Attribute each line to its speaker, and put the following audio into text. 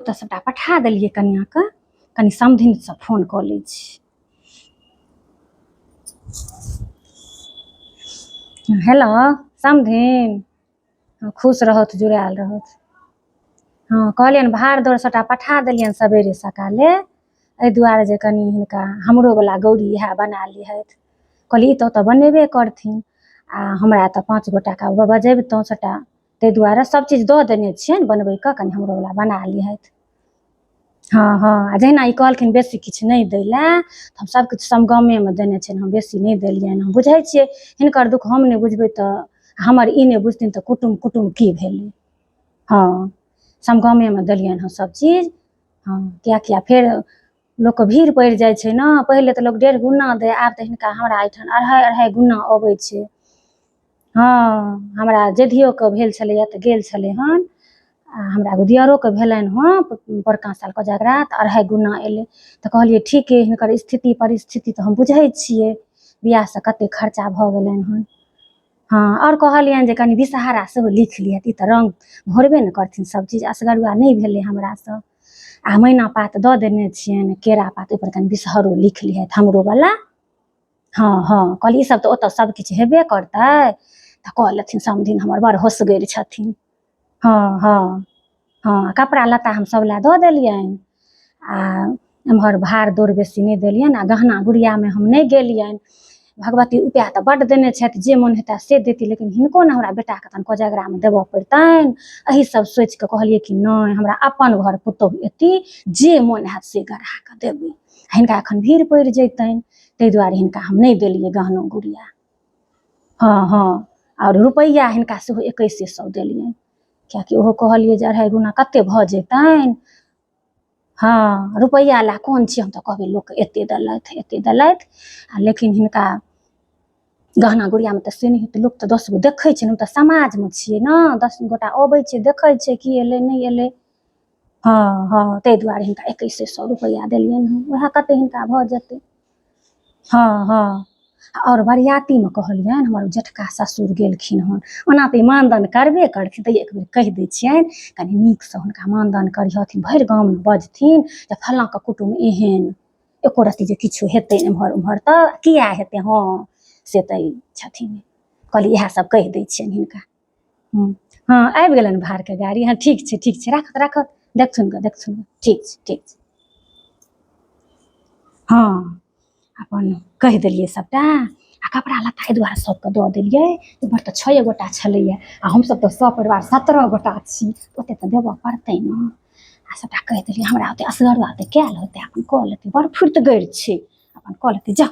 Speaker 1: तऽ सबटा पठा देलियै कनियाँके, कनि समधिनसँ फोन कऽ लै छी। हेलो समधिन, खुश रहत जुड़ायल रहत। हाँ कहलियनि भाड़ दौड़ सबटा पठा देलियनि सबेरे सकाले, एहि दुआरे जे कनि हिनका हमरोवला गौरी इएह बना लिहथि। कहलियै ई तऽ बनेबे करथिन आ हमरा तऽ 5 गोटाके बजेबतहुँ सबटा, ताहि दुआरे सबचीज दऽ देने छियनि बनबैके, कनि हमरोवला बना लिहथि। हाँ हाँ आ जहिना ई कहलखिन बेसी किछु नहि दै लए तऽ हम सबकिछु समगमेमे देने छियनि, हम बेसी नहि देलियनि। हम बुझै छियै हिनकर दुःख हम नहि बुझबै तऽ हमर ई नहि बुझथिन तऽ कुटुम की भेलै। हाँ समगमेमे देलियनि हँ सबचीज। हाँ किएकि फेर लोकके भीड़ पड़ि जाइ छै ने, पहिले तऽ लोक 1.5 गुना दै, आब तऽ हिनका हमरा एहिठाम 2.5 गुना अबै छै। हाँ हमरा जेधियोके भेल छलैए तऽ गेल छलै हन, आ हमरा दिअरोके भेलनि हँ बड़का साल कोजगरा तऽ 2.5 गुना एलै। तऽ कहलियै ठीके, हिनकर स्थिति परिस्थिति तऽ हम बुझै छियै, बियाहसँ कतेक खर्चा भऽ गेलनि हन। हाँ आओर कहलियनि जे कनि विषहारा सेहो लिख लिहथि, ई तऽ रङ्ग भरबे ने करथिन सबचीज, असगरुआ नहि भेलै हमरासँ। आ मैना पात दऽ देने छियनि, केरा पात, ओहिपर कनि विषहरो लिख लिहथि हमरोवला। हाँ हाँ कहलियै ईसब तऽ ओतऽ सबकिछु हेबे करतै। तऽ कऽ लेथिन समधिन हमर बड़ होसगरि छथिन। हाँ हाँ हाँ कपड़ा लत्ता हम सब लए दऽ देलियनि, आ एम्हर भाड़ दौड़ बेसी नहि देलियनि, आ गहना गुड़ियामे हम नहि गेलियनि। भगवती उपाय तऽ बड्ड देने छथि, जे मोन हेतै से देती, लेकिन हिनको ने हमरा बेटाके तहन कोजगरामे देबऽ पड़तनि। एही सब सोचिकऽ कहलियै कि नहि हमरा अपन घर पुतहु एती, जे मोन हैत से गढ़ा कऽ देबै, हिनका एखन भीड़ पड़ि जैतनि, ताहि दुआरे हिनका हम नहि देलियै गहनो गुड़िया। हाँ हाँ आओर रुपैआ हिनका सेहो 2100 देलियनि, किएकि ओहो कहलियै जे 2.5 गुना कतेक भऽ जेतनि। हाँ रुपैआ लए कोन छियै, हम तऽ कहबै लोकके एतेक देलथि आ लेकिन हिनका गहना गुड़ियामे तऽ से नहि हेतै, लोक तऽ 10 गो देखै छै ने, हम तऽ समाजमे छियै ने, 10 गोटा अबै छै देखै छै की एलै नहि एलै। हाँ हाँ ताहि दुआरे हिनका 2100 रुपैआ देलियनि हँ, वएह कतेक हिनका भऽ जेतै। हाँ हाँ आओर बरियातीमे कहलियनि हमर जेठका ससुर गेलखिन हन, ओना तऽ ई मानदान करबे करथिन, तैयो एक बेर कहि दै छियनि कनि नीकसँ हुनका मानदान करिहथिन, भरि गाममे बजथिन जे फल्लाँके कुटुम एहन, एको रत्ती जे किछु हेतै एम्हर ओम्हर तऽ किया हेतै। हाँ से तऽ ई छथिन, कहलियै इएह सब कहि दै छियनि हिनका। हाँ आबि गेलनि भारके गाड़ी, हाँ ठीक छै राखत देखथुन ग ठीक छै। हाँ अपन कहि देलियै सबटा, आ कपड़ा लत्ता एहि दुआरे सबके दऽ देलियै, एम्हर तऽ 6 गोटा छलैए आ हमसब तऽ सपरिवार 17 गोटा छी, ओतेक तऽ देबऽ पड़तै ने। आ सबटा कहि देलियै, हमरा ओतेक असगरुआ ओतेक कयल होतै, अपन कऽ लेतै, बड़ फुर्तिगर छै, अपन कऽ लेतै, जा